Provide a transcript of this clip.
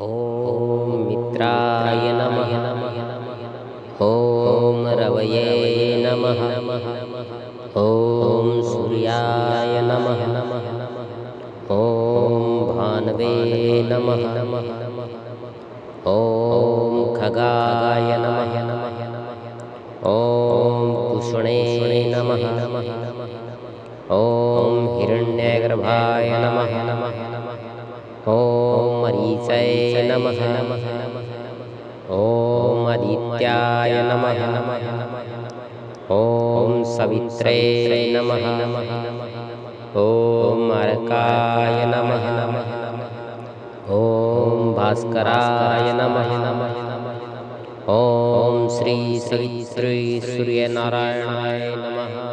ॐ मित्राय नमः। ॐ रवये नमः। ॐ सूर्याय नमः। ॐ भानवे नमः। ॐ खगाय नमः। ॐ कुष्णे नमः। ॐ हिरण्यगर्भाय नमः। ॐ मरीचये नमः। ॐ आदित्याय नमः। ॐ सवित्रे नमः। ॐ अर्काय नमः। ॐ भास्कराय नमः। ॐ श्री श्री श्री सूर्यनारायणाय नमः।